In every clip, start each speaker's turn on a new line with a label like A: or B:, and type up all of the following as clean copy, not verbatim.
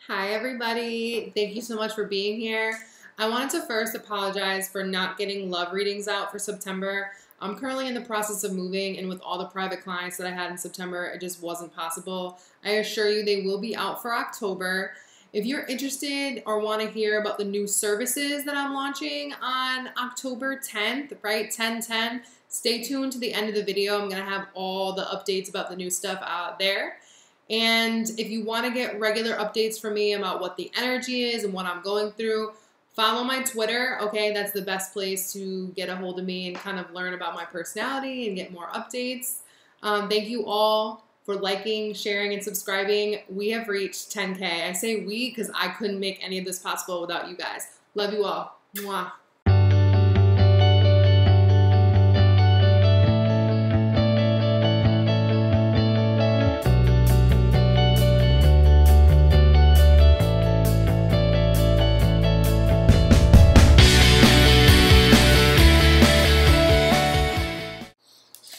A: Hi, everybody. Thank you so much for being here. I wanted to first apologize for not getting love readings out for September. I'm currently in the process of moving, and with all the private clients that I had in September, it just wasn't possible. I assure you they will be out for October. If you're interested or want to hear about the new services that I'm launching on October 10th, right, 10/10, stay tuned to the end of the video. I'm going to have all the updates about the new stuff out there. And if you want to get regular updates from me about what the energy is and what I'm going through, follow my Twitter, okay? That's the best place to get a hold of me and kind of learn about my personality and get more updates. Thank you all for liking, sharing, and subscribing. We have reached 10K. I say we because I couldn't make any of this possible without you guys. Love you all. Mwah.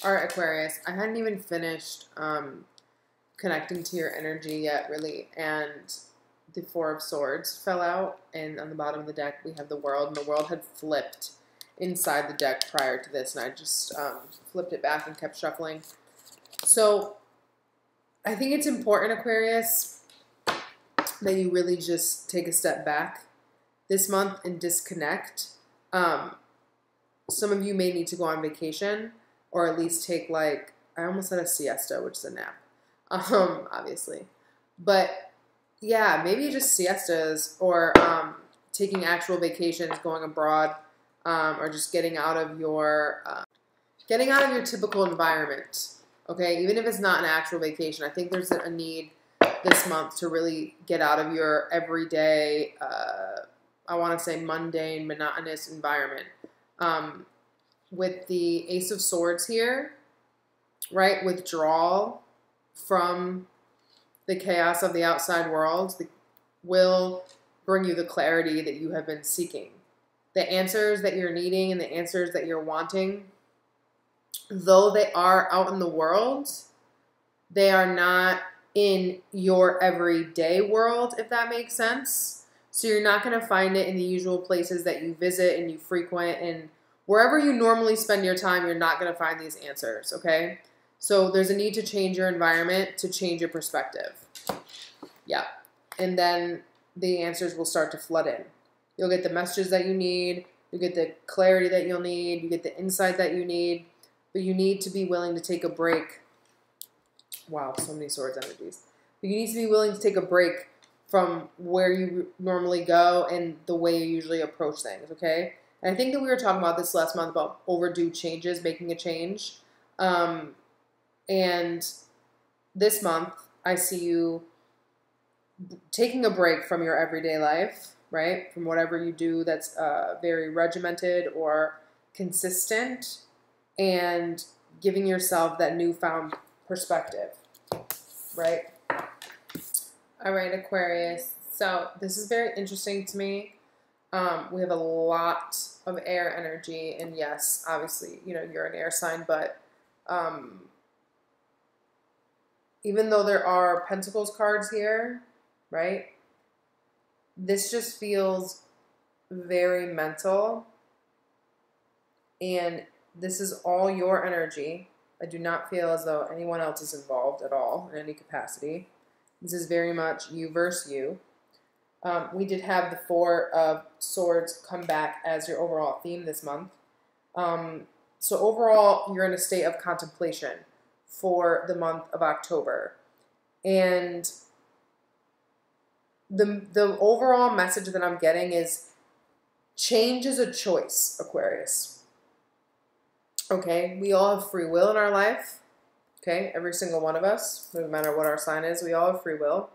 A: All right, Aquarius, I hadn't even finished connecting to your energy yet, really, and the Four of Swords fell out, and on the bottom of the deck we have the World, and the World had flipped inside the deck prior to this, and I just flipped it back and kept shuffling. So I think it's important, Aquarius, that you really just take a step back this month and disconnect. Some of you may need to go on vacation, or at least take, like, I almost said a siesta, which is a nap, obviously. But yeah, maybe just siestas, or taking actual vacations, going abroad, or just getting out of your typical environment. Okay, even if it's not an actual vacation, I think there's a need this month to really get out of your everyday, I want to say mundane, monotonous environment. With the Ace of Swords here, right? Withdrawal from the chaos of the outside world will bring you the clarity that you have been seeking. The answers that you're needing and the answers that you're wanting, though they are out in the world, they are not in your everyday world, if that makes sense. So you're not going to find it in the usual places that you visit and you frequent, and wherever you normally spend your time, you're not going to find these answers, okay? So there's a need to change your environment, to change your perspective. Yeah. And then the answers will start to flood in. You'll get the messages that you need. You'll get the clarity that you'll need. You get the insight that you need. But you need to be willing to take a break. Wow, so many swords energies. But you need to be willing to take a break from where you normally go and the way you usually approach things, okay? And I think that we were talking about this last month about overdue changes, making a change. And this month, I see you taking a break from your everyday life, right? From whatever you do that's very regimented or consistent, and giving yourself that newfound perspective, right? All right, Aquarius. So this is very interesting to me. We have a lot of air energy, and yes, obviously, you know, you're an air sign, but even though there are Pentacles cards here, right, this just feels very mental, and this is all your energy. I do not feel as though anyone else is involved at all in any capacity. This is very much you versus you. We did have the Four of Swords come back as your overall theme this month. So overall, you're in a state of contemplation for the month of October. And the overall message that I'm getting is change is a choice, Aquarius. Okay, we all have free will in our life. Okay, every single one of us, no matter what our sign is, we all have free will.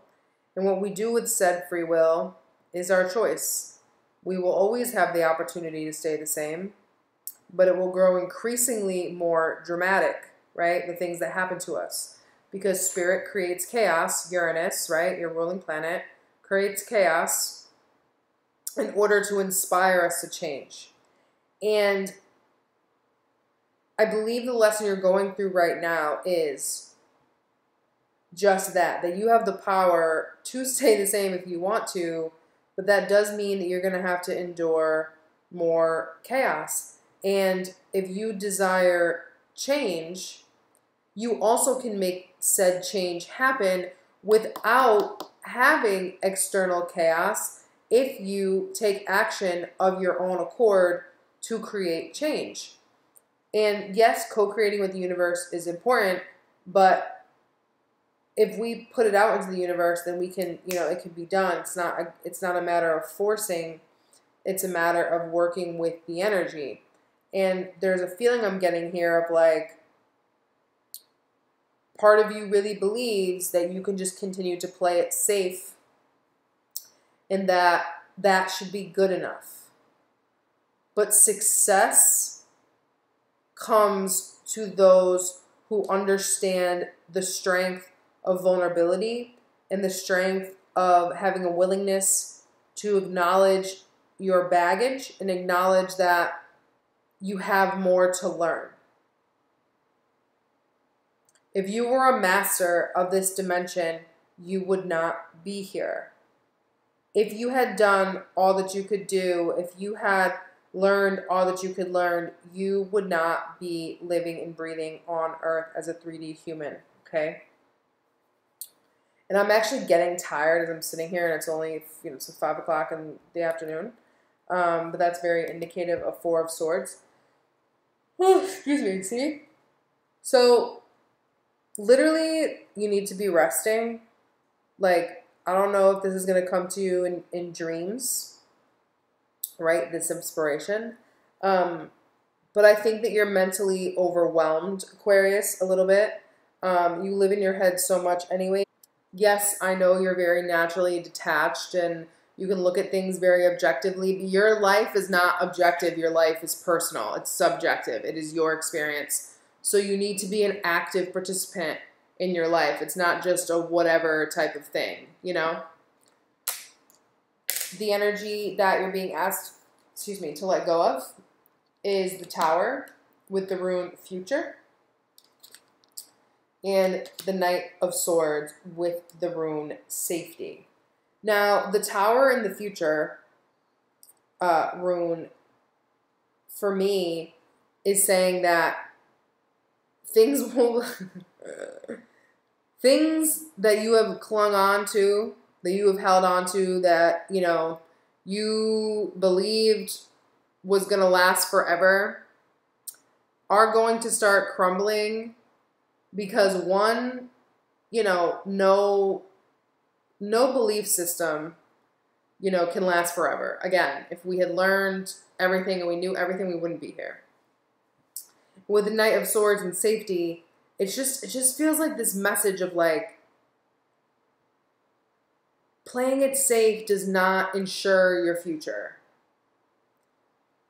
A: And what we do with said free will is our choice. We will always have the opportunity to stay the same, but it will grow increasingly more dramatic, right? The things that happen to us. Because Spirit creates chaos. Uranus, right, your ruling planet, creates chaos in order to inspire us to change. And I believe the lesson you're going through right now is just that you have the power to stay the same if you want to, but that does mean that you're going to have to endure more chaos. And if you desire change, you also can make said change happen without having external chaos if you take action of your own accord to create change. And yes, co-creating with the universe is important, but if we put it out into the universe, then we can, it can be done. It's not a matter of forcing. It's a matter of working with the energy. And there's a feeling I'm getting here of like, part of you really believes that you can just continue to play it safe and that should be good enough. But success comes to those who understand the strength of vulnerability and the strength of having a willingness to acknowledge your baggage and acknowledge that you have more to learn. If you were a master of this dimension, you would not be here. If you had done all that you could do, if you had learned all that you could learn, you would not be living and breathing on Earth as a 3D human, okay? And I'm actually getting tired as I'm sitting here, and it's only, it's 5 o'clock in the afternoon. But that's very indicative of Four of Swords. Oh, excuse me, see? So, literally, you need to be resting. Like, I don't know if this is going to come to you in dreams, right? This inspiration. But I think that you're mentally overwhelmed, Aquarius, a little bit. You live in your head so much anyway. Yes, I know you're very naturally detached and you can look at things very objectively, but your life is not objective. Your life is personal. It's subjective. It is your experience. So you need to be an active participant in your life. It's not just a whatever type of thing, The energy that you're being asked, to let go of is the Tower with the rune Future and the Knight of Swords with the rune Safety. Now, the Tower and the Future rune, for me, is saying that things will... things that you have clung on to, that you have held on to, that, you believed was going to last forever, are going to start crumbling because one, no belief system, can last forever. Again, if we had learned everything and we knew everything, we wouldn't be here. With the Knight of Swords and Safety, it just feels like this message of like, playing it safe does not ensure your future.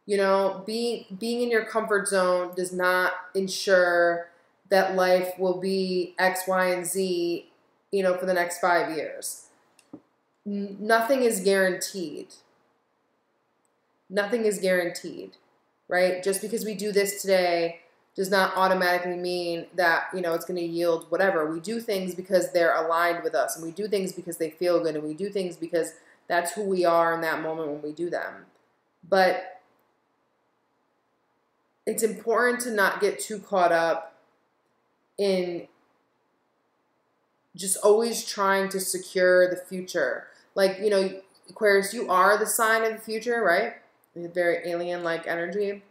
A: Being in your comfort zone does not ensure that life will be X, Y, and Z, for the next 5 years. Nothing is guaranteed. Nothing is guaranteed, right? Just because we do this today does not automatically mean that, it's going to yield whatever. We do things because they're aligned with us, and we do things because they feel good, and we do things because that's who we are in that moment when we do them. But it's important to not get too caught up in just always trying to secure the future. Like, Aquarius, you are the sign of the future, right? Very alien-like energy.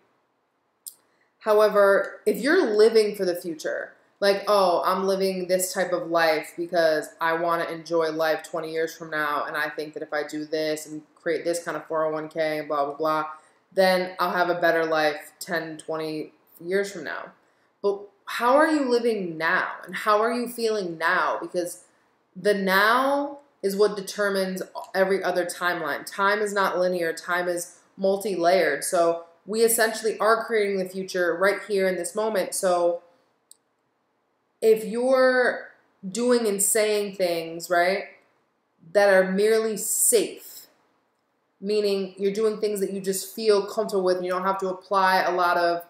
A: However, if you're living for the future, like, oh, I'm living this type of life because I want to enjoy life 20 years from now, and I think that if I do this and create this kind of 401k and blah, blah, blah, then I'll have a better life 10, 20 years from now. But how are you living now? And how are you feeling now? Because the now is what determines every other timeline. Time is not linear. Time is multi-layered. So we essentially are creating the future right here in this moment. So if you're doing and saying things, right, that are merely safe, meaning you're doing things that you just feel comfortable with and you don't have to apply a lot of,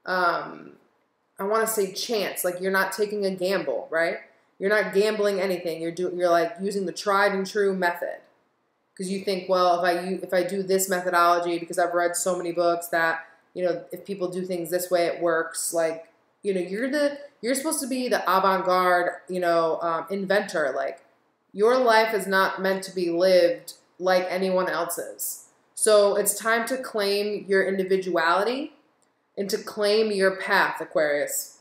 A: I want to say chance, like you're not taking a gamble, right? You're not gambling anything. You're like using the tried and true method. Because you think, well, if I do this methodology, because I've read so many books that, you know, if people do things this way, it works. Like, you know, you're supposed to be the avant-garde, you know, inventor. Like, your life is not meant to be lived like anyone else's. So it's time to claim your individuality and to claim your path, Aquarius.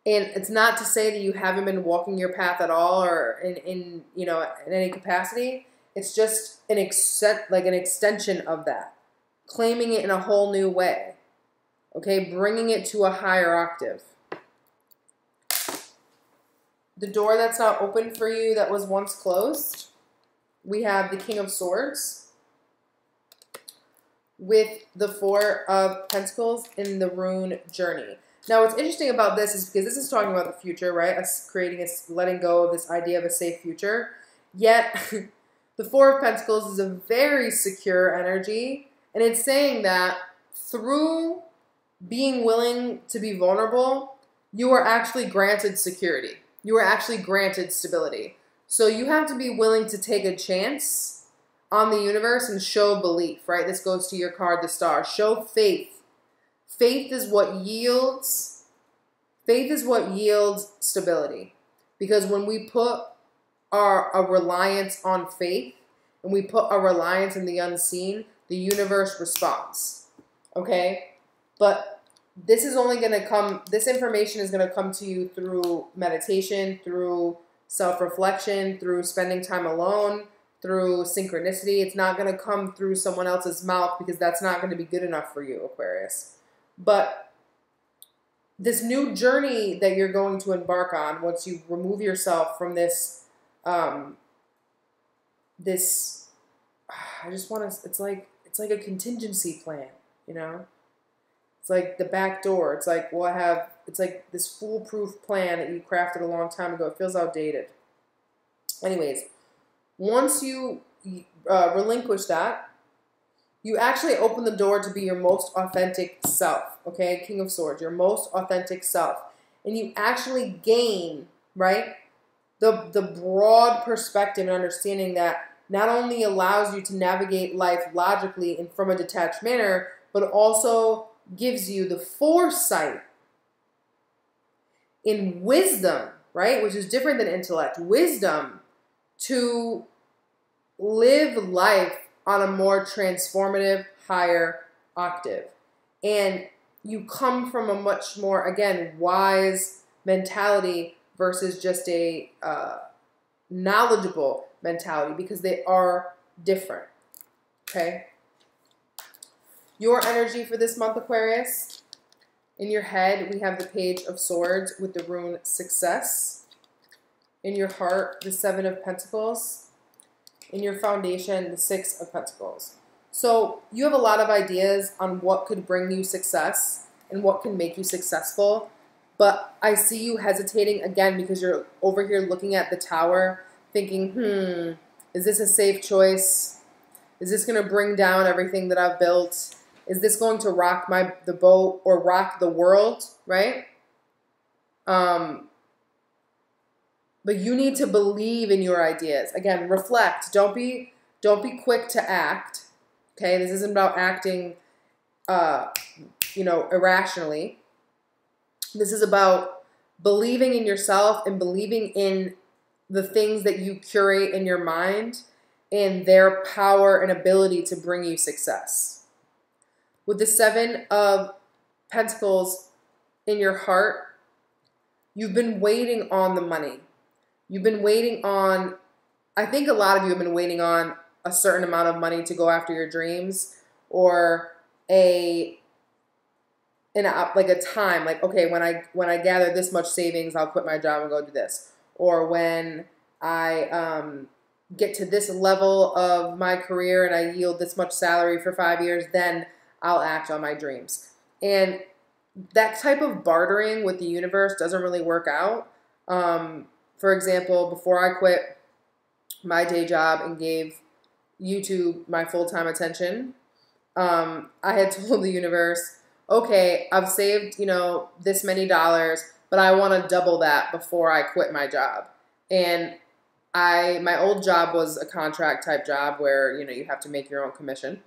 A: And it's not to say that you haven't been walking your path at all or in you know, in any capacity. It's just an extension of that. Claiming it in a whole new way. Okay? Bringing it to a higher octave. The door that's not open for you that was once closed. We have the King of Swords with the Four of Pentacles in the rune Journey. Now, what's interesting about this is because this is talking about the future, right? Us creating, letting go of this idea of a safe future. Yet, the Four of Pentacles is a very secure energy. And it's saying that through being willing to be vulnerable, you are actually granted security. You are actually granted stability. So you have to be willing to take a chance on the universe and show belief, right? This goes to your card, the Star. Show faith. Faith is what yields stability. Because when we put a reliance on faith and we put a reliance in the unseen, the universe responds. Okay? But this is only going to come, this information is going to come to you through meditation, through self-reflection, through spending time alone, through synchronicity. It's not going to come through someone else's mouth because that's not going to be good enough for you, Aquarius. But this new journey that you're going to embark on, once you remove yourself from this, I just want to, it's like a contingency plan, you know? It's like the back door. It's like, well, it's like this foolproof plan that you crafted a long time ago. It feels outdated. Anyways, once you relinquish that, you actually open the door to be your most authentic self, okay? King of Swords, your most authentic self. And you actually gain, right, the broad perspective and understanding that not only allows you to navigate life logically and from a detached manner, but also gives you the foresight in wisdom, right, which is different than intellect, wisdom to live life on a more transformative, higher octave. And you come from a much more, again, wise mentality versus just a knowledgeable mentality, because they are different, okay? Your energy for this month, Aquarius, in your head, we have the Page of Swords with the rune Success. In your heart, the Seven of Pentacles. In your foundation, the Six of Pentacles. So you have a lot of ideas on what could bring you success and what can make you successful. But I see you hesitating again because you're over here looking at the Tower thinking, is this a safe choice? Is this going to bring down everything that I've built? Is this going to rock the boat or rock the world, right? But you need to believe in your ideas. Again, reflect. Don't be quick to act. Okay, this isn't about acting, you know, irrationally. This is about believing in yourself and believing in the things that you curate in your mind and their power and ability to bring you success. With the Seven of Pentacles in your heart, you've been waiting on the money. You've been waiting on, I think a lot of you have been waiting on a certain amount of money to go after your dreams, or like a time, like, okay, when I gather this much savings, I'll quit my job and go do this. Or when I get to this level of my career and I yield this much salary for 5 years, then I'll act on my dreams. And that type of bartering with the universe doesn't really work out. For example, before I quit my day job and gave YouTube my full-time attention, I had told the universe, okay, I've saved, you know, this many dollars. but I want to double that before I quit my job. And my old job was a contract type job where, you know, you have to make your own commission.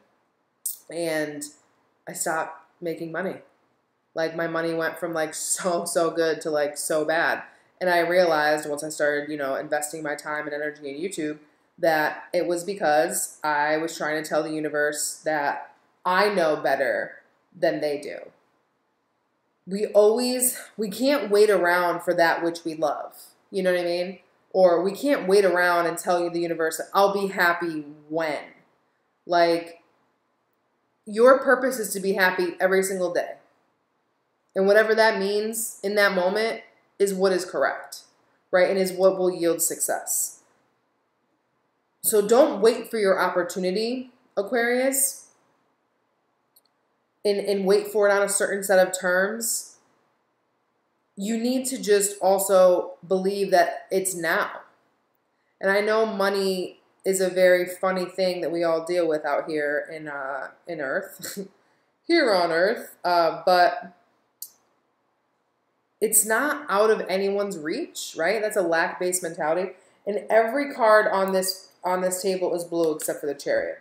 A: And I stopped making money. Like, my money went from like so good to like so bad. And I realized once I started, you know, investing my time and energy in YouTube, that it was because I was trying to tell the universe that I know better than they do. We can't wait around for that which we love. You know what I mean? Or we can't wait around and tell the universe that I'll be happy when. Like, your purpose is to be happy every single day. And whatever that means in that moment is what is correct, right? And is what will yield success. So don't wait for your opportunity, Aquarius, and wait for it on a certain set of terms. You need to just also believe that it's now. And I know money is a very funny thing that we all deal with out here in Earth, here on Earth, but it's not out of anyone's reach, right? That's a lack-based mentality. And every card on this table is blue except for the Chariot.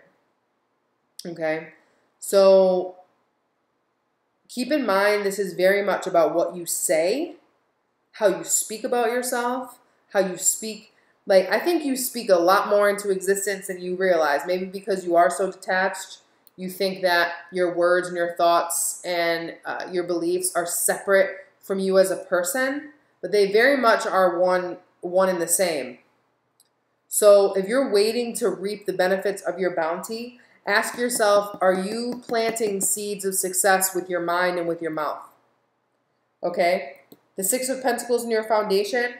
A: Okay? So keep in mind, this is very much about what you say, how you speak about yourself, how you speak. Like, I think you speak a lot more into existence than you realize. Maybe because you are so detached, you think that your words and your thoughts and your beliefs are separate from you as a person, but they very much are one and the same. So if you're waiting to reap the benefits of your bounty, ask yourself, are you planting seeds of success with your mind and with your mouth? Okay? The Six of Pentacles in your foundation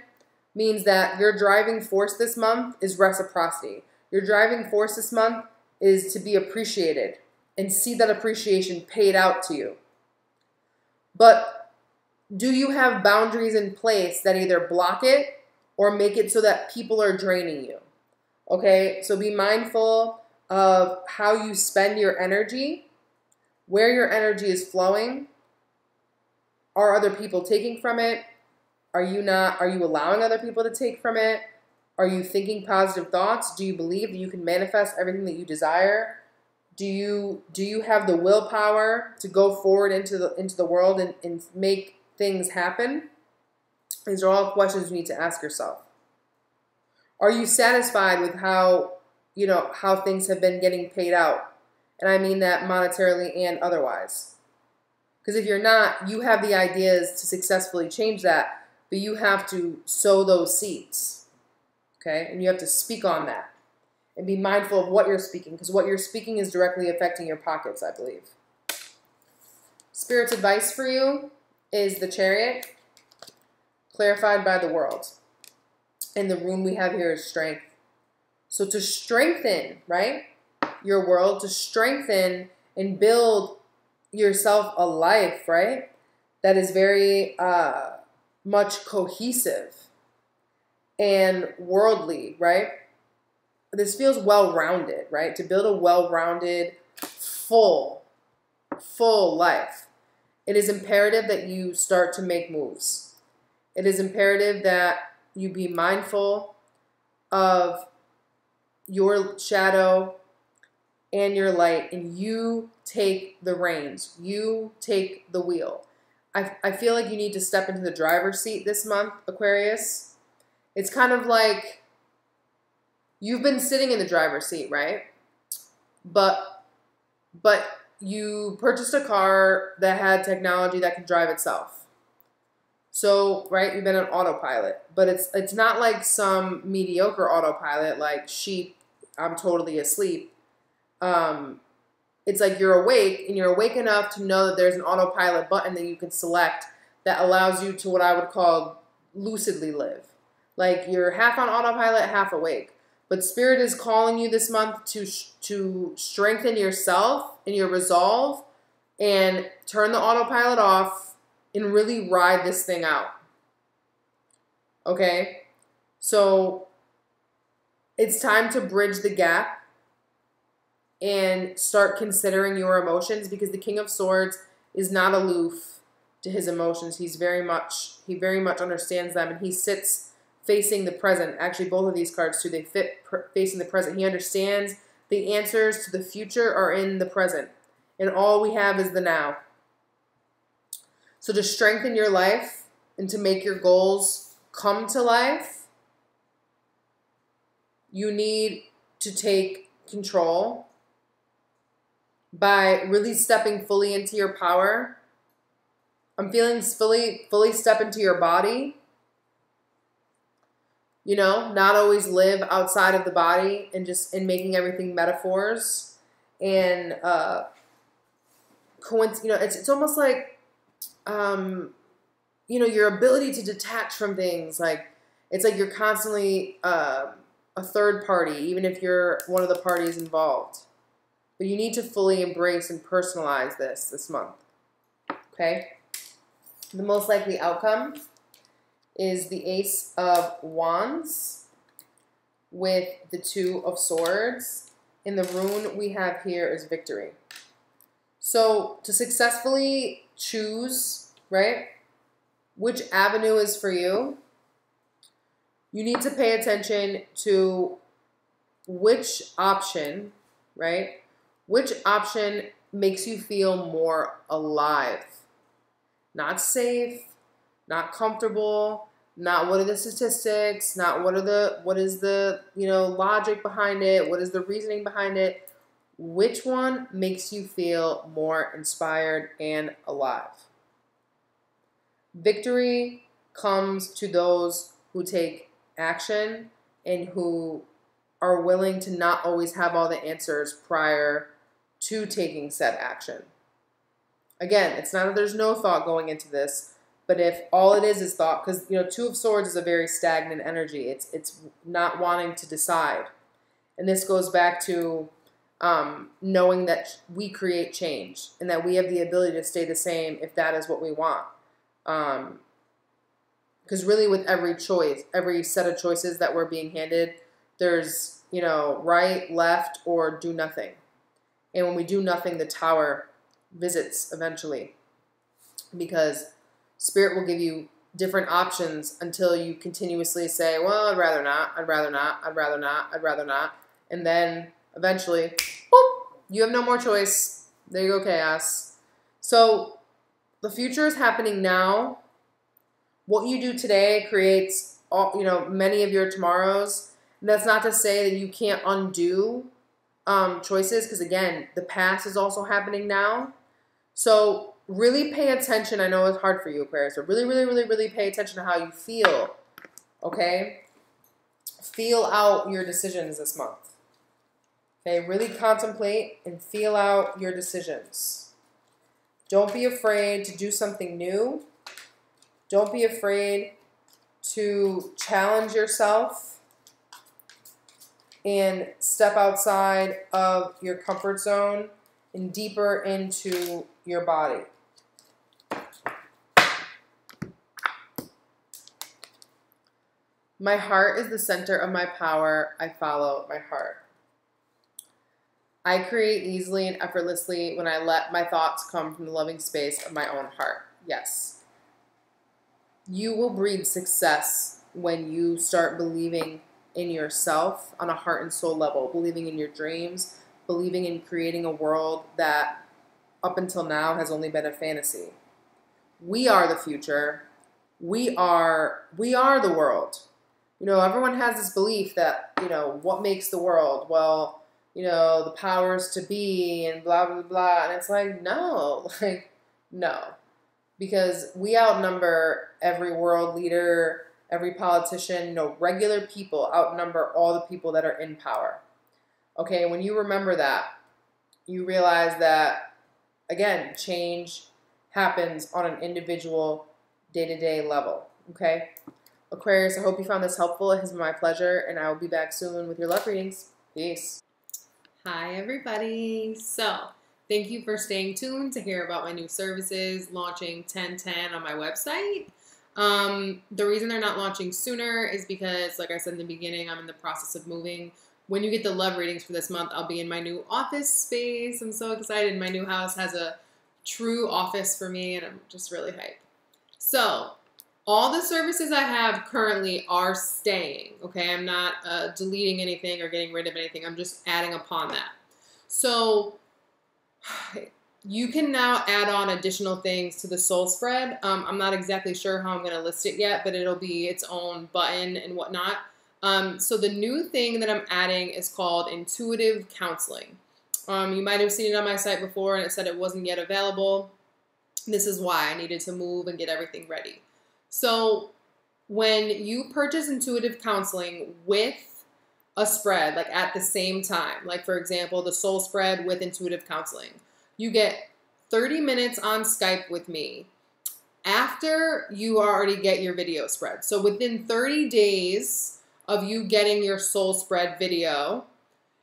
A: means that your driving force this month is reciprocity. Your driving force this month is to be appreciated and see that appreciation paid out to you. But do you have boundaries in place that either block it or make it so that people are draining you? Okay, so be mindful of how you spend your energy, where your energy is flowing. Are other people taking from it? Are you allowing other people to take from it? Are you thinking positive thoughts? Do you believe that you can manifest everything that you desire? Do you have the willpower to go forward into the world and make things happen? These are all questions you need to ask yourself. Are you satisfied with how things have been getting paid out? And I mean that monetarily and otherwise. Because if you're not, you have the ideas to successfully change that, but you have to sow those seeds. Okay? And you have to speak on that. And be mindful of what you're speaking, because what you're speaking is directly affecting your pockets, I believe. Spirit's advice for you is the Chariot, clarified by the World. And the rune we have here is strength. So to strengthen, right, your world, to strengthen and build yourself a life, right, that is very much cohesive and worldly, right? This feels well-rounded, right? To build a well-rounded, full life, it is imperative that you start to make moves. It is imperative that you be mindful of your shadow and your light, and you take the reins. You take the wheel. I feel like you need to step into the driver's seat this month, Aquarius. It's kind of like you've been sitting in the driver's seat, right? But you purchased a car that had technology that can drive itself. So, right, you've been on autopilot. But it's not like some mediocre autopilot like sheep, I'm totally asleep. It's like you're awake, and you're awake enough to know that there's an autopilot button that you can select that allows you to what I would call lucidly live. Like you're half on autopilot, half awake. But Spirit is calling you this month to strengthen yourself and your resolve and turn the autopilot off and really ride this thing out. Okay? So it's time to bridge the gap and start considering your emotions, because the King of Swords is not aloof to his emotions. He very much understands them, and he sits facing the present. Actually, both of these cards too, they fit facing the present. He understands the answers to the future are in the present, and all we have is the now. So to strengthen your life and to make your goals come to life, you need to take control by really stepping fully into your power. I'm feeling fully step into your body. You know, not always live outside of the body and just in making everything metaphors and you know, it's almost like you know, your ability to detach from things, like it's like you're constantly a third party, even if you're one of the parties involved. But you need to fully embrace and personalize this month. Okay? The most likely outcome is the Ace of Wands with the Two of Swords. And the rune we have here is victory. So to successfully choose, right, which avenue is for you, you need to pay attention to which option, right, which option makes you feel more alive. Not safe, not comfortable, not what are the statistics, not what is the, you know, logic behind it, what is the reasoning behind it. Which one makes you feel more inspired and alive? Victory comes to those who take action and who are willing to not always have all the answers prior to taking said action. Again, it's not that there's no thought going into this, but if all it is thought, because, you know, Two of Swords is a very stagnant energy. It's not wanting to decide. And this goes back to knowing that we create change and that we have the ability to stay the same if that is what we want. Because really with every choice, every set of choices that we're being handed, there's, you know, right, left, or do nothing. And when we do nothing, the Tower visits eventually, because Spirit will give you different options until you continuously say, well, I'd rather not, I'd rather not, I'd rather not, I'd rather not. And then eventually, boop, you have no more choice. There you go, chaos. So the future is happening now. What you do today creates all, you know, many of your tomorrows. And that's not to say that you can't undo choices, because again, the past is also happening now. So really pay attention. I know it's hard for you, Aquarius, but really, really, really, really pay attention to how you feel. Okay? Feel out your decisions this month. Okay? Really contemplate and feel out your decisions. Don't be afraid to do something new. Don't be afraid to challenge yourself and step outside of your comfort zone and deeper into your body. My heart is the center of my power. I follow my heart. I create easily and effortlessly when I let my thoughts come from the loving space of my own heart. Yes. You will breed success when you start believing in yourself on a heart and soul level, believing in your dreams, believing in creating a world that up until now has only been a fantasy. We are the future. We are the world. You know, everyone has this belief that, you know, what makes the world? Well, you know, the powers to be and blah, blah, blah. And it's like, no, no. Because we outnumber every world leader, every politician, you know, regular people outnumber all the people that are in power. Okay, when you remember that, you realize that, again, change happens on an individual day-to-day level. Okay? Aquarius, I hope you found this helpful. It has been my pleasure, and I will be back soon with your love readings. Peace. Hi, everybody. So, thank you for staying tuned to hear about my new services launching 10/10 on my website. The reason they're not launching sooner is because, like I said in the beginning, I'm in the process of moving. When you get the love readings for this month, I'll be in my new office space. I'm so excited. My new house has a true office for me, and I'm just really hyped. So all the services I have currently are staying, okay? I'm not deleting anything or getting rid of anything. I'm just adding upon that. So you can now add on additional things to the soul spread. I'm not exactly sure how I'm going to list it yet, but it'll be its own button and whatnot. So the new thing that I'm adding is called intuitive counseling. You might have seen it on my site before and it said it wasn't yet available. This is why I needed to move and get everything ready. So when you purchase intuitive counseling with a spread, like at the same time, like for example, the soul spread with intuitive counseling, you get 30 minutes on Skype with me after you already get your video spread. So within 30 days of you getting your soul spread video,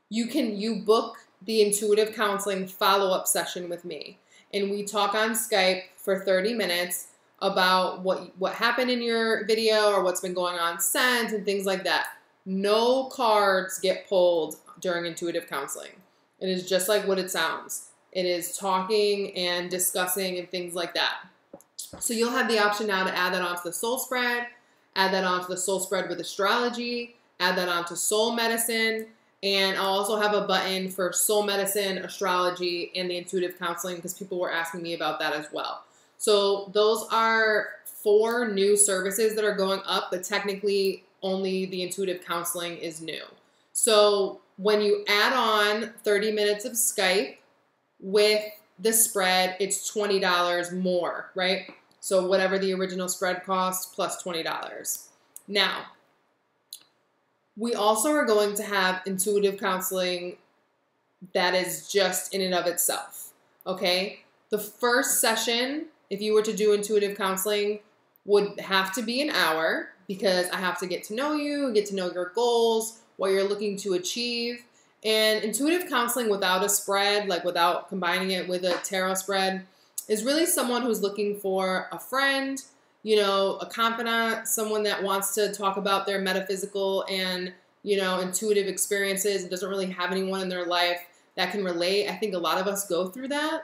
A: you book the intuitive counseling follow-up session with me. And we talk on Skype for 30 minutes about what happened in your video or what's been going on since and things like that. No cards get pulled during intuitive counseling. It is just like what it sounds. It is talking and discussing and things like that. So you'll have the option now to add that onto the soul spread, add that onto the soul spread with astrology, add that onto soul medicine, and I'll also have a button for soul medicine, astrology, and the intuitive counseling because people were asking me about that as well. So those are 4 new services that are going up, but technically only the intuitive counseling is new. So when you add on 30 minutes of Skype with the spread, it's $20 more, right? So whatever the original spread cost plus $20. Now, we also are going to have intuitive counseling that is just in and of itself, okay? The first session, if you were to do intuitive counseling, would have to be an hour because I have to get to know you, get to know your goals, what you're looking to achieve. And intuitive counseling without a spread, like without combining it with a tarot spread, is really someone who's looking for a friend, you know, a confidant, someone that wants to talk about their metaphysical and, you know, intuitive experiences and doesn't really have anyone in their life that can relate. I think a lot of us go through that.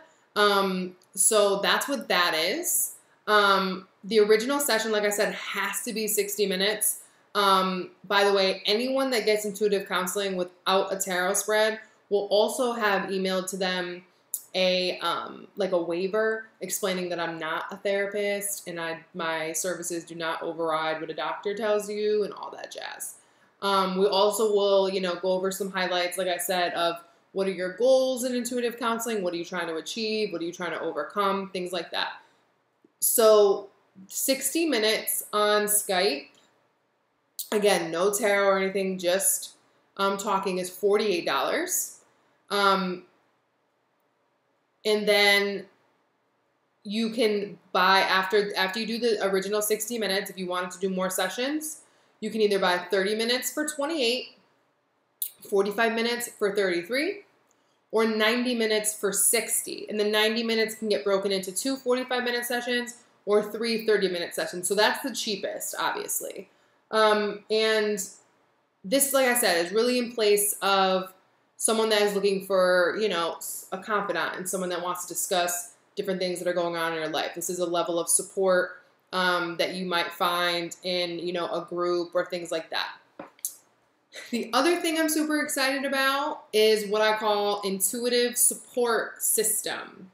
A: So that's what that is. The original session, like I said, has to be 60 minutes. By the way, anyone that gets intuitive counseling without a tarot spread will also have emailed to them a waiver explaining that I'm not a therapist and my services do not override what a doctor tells you and all that jazz. We also will, you know, go over some highlights, like I said, of what are your goals in intuitive counseling? What are you trying to achieve? What are you trying to overcome? Things like that. So 60 minutes on Skype. Again, no tarot or anything, just talking is $48. And then you can buy, after you do the original 60 minutes, if you wanted to do more sessions, you can either buy 30 minutes for $28, 45 minutes for $33, or 90 minutes for $60. And the 90 minutes can get broken into 2 45-minute sessions or 3 30-minute sessions. So that's the cheapest, obviously. And this, like I said, is really in place of someone that is looking for, you know, a confidant and someone that wants to discuss different things that are going on in your life. This is a level of support that you might find in, you know, a group or things like that. The other thing I'm super excited about is what I call intuitive support system.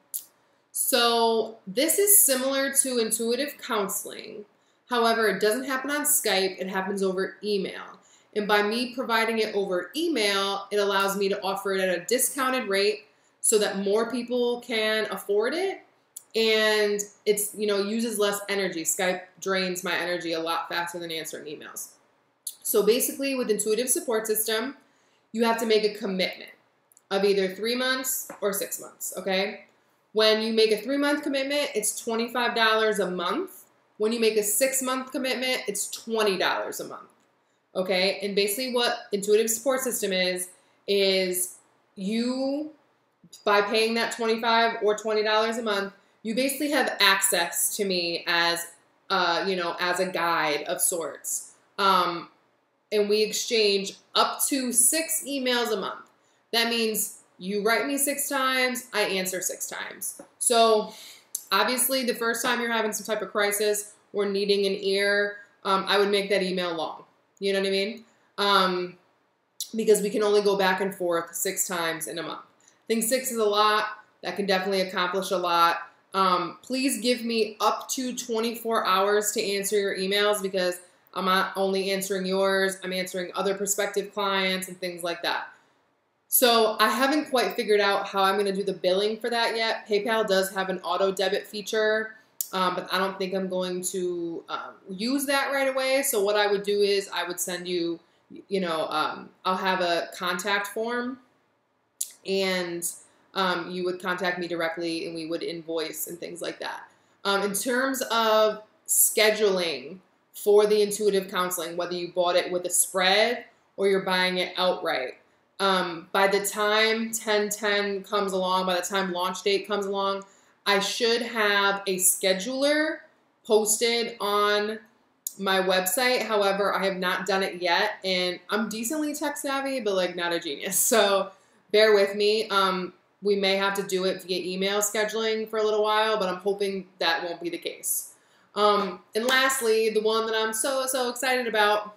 A: So this is similar to intuitive counseling. However, it doesn't happen on Skype. It happens over email. And by me providing it over email, it allows me to offer it at a discounted rate so that more people can afford it. And it's, you know, uses less energy. Skype drains my energy a lot faster than answering emails. So basically with intuitive support system, you have to make a commitment of either 3 months or 6 months, okay? When you make a 3-month commitment, it's $25 a month. When you make a 6-month commitment, it's $20 a month, okay? And basically what intuitive support system is you, by paying that $25 or $20 a month, you basically have access to me as, you know, as a guide of sorts. And we exchange up to 6 emails a month. That means You write me 6 times, I answer 6 times. So obviously the first time you're having some type of crisis or needing an ear, I would make that email long. You know what I mean? Because we can only go back and forth 6 times in a month. I think 6 is a lot. That can definitely accomplish a lot. Please give me up to 24 hours to answer your emails, because I'm not only answering yours, I'm answering other prospective clients and things like that. So I haven't quite figured out how I'm going to do the billing for that yet. PayPal does have an auto debit feature, but I don't think I'm going to use that right away. So what I would do is I would send you, I'll have a contact form, and you would contact me directly, and we would invoice and things like that. In terms of scheduling for the intuitive counseling, whether you bought it with a spread or you're buying it outright, by the time 10/10 comes along, by the time launch date comes along, I should have a scheduler posted on my website. However, I have not done it yet, and I'm decently tech savvy, but like not a genius. So bear with me. We may have to do it via email scheduling for a little while, but I'm hoping that won't be the case. And lastly, the one that I'm so excited about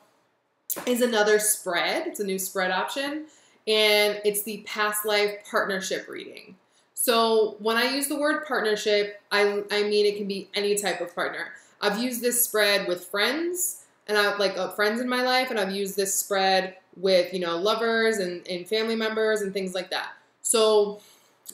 A: is another spread. It's a new spread option, and it's the past life partnership reading. So when I use the word partnership, I mean it can be any type of partner. I've used this spread with friends, and I like friends in my life, and I've used this spread with, lovers and family members and things like that. So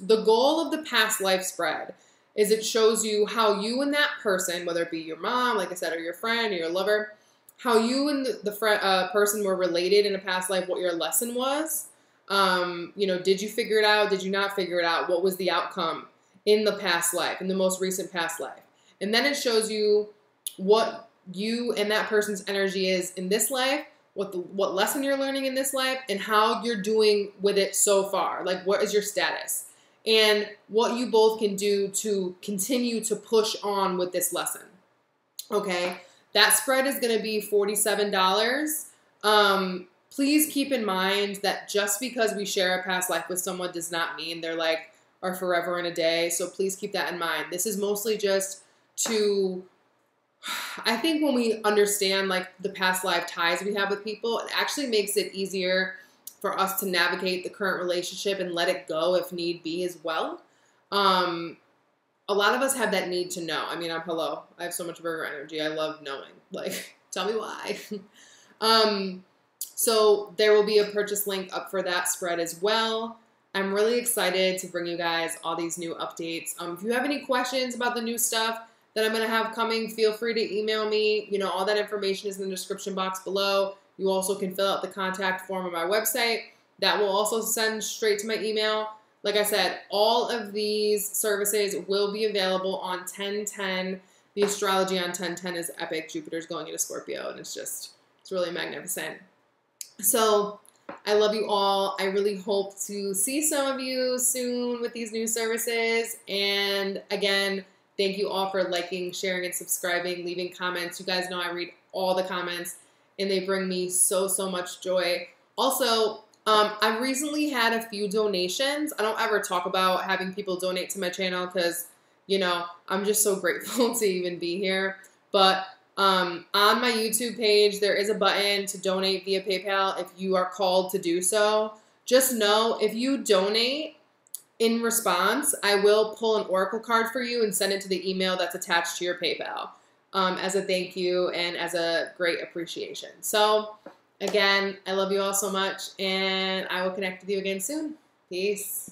A: the goal of the past life spread is it shows you how you and that person, whether it be your mom, like I said, or your friend or your lover, how you and the person were related in a past life, what your lesson was. Did you figure it out? Did you not figure it out? What was the outcome in the past life, in the most recent past life? And then it shows you what you and that person's energy is in this life, what lesson you're learning in this life, and how you're doing with it so far. Like, what is your status? And what you both can do to continue to push on with this lesson. Okay? That spread is going to be $47. Please keep in mind that just because we share a past life with someone does not mean they're like our forever and a day. So please keep that in mind. This is mostly just to, I think when we understand like the past life ties we have with people, it actually makes it easier for us to navigate the current relationship and let it go if need be as well. A lot of us have that need to know. I mean, I have so much Virgo energy. I love knowing. Like, tell me why. So there will be a purchase link up for that spread as well. I'm really excited to bring you guys all these new updates. If you have any questions about the new stuff that I'm going to have coming, feel free to email me. All that information is in the description box below. You also can fill out the contact form on my website. That will also send straight to my email. Like I said, all of these services will be available on 10/10. The astrology on 10/10 is epic. Jupiter's going into Scorpio, and it's really magnificent. So I love you all. I really hope to see some of you soon with these new services. And again, thank you all for liking, sharing, and subscribing, leaving comments. You guys know I read all the comments, and they bring me so much joy. Also, I've recently had a few donations. I don't ever talk about having people donate to my channel because, I'm just so grateful to even be here. But on my YouTube page, there is a button to donate via PayPal if you are called to do so. Just know if you donate, in response, I will pull an oracle card for you and send it to the email that's attached to your PayPal as a thank you and as a great appreciation. So again, I love you all so much, and I will connect with you again soon. Peace.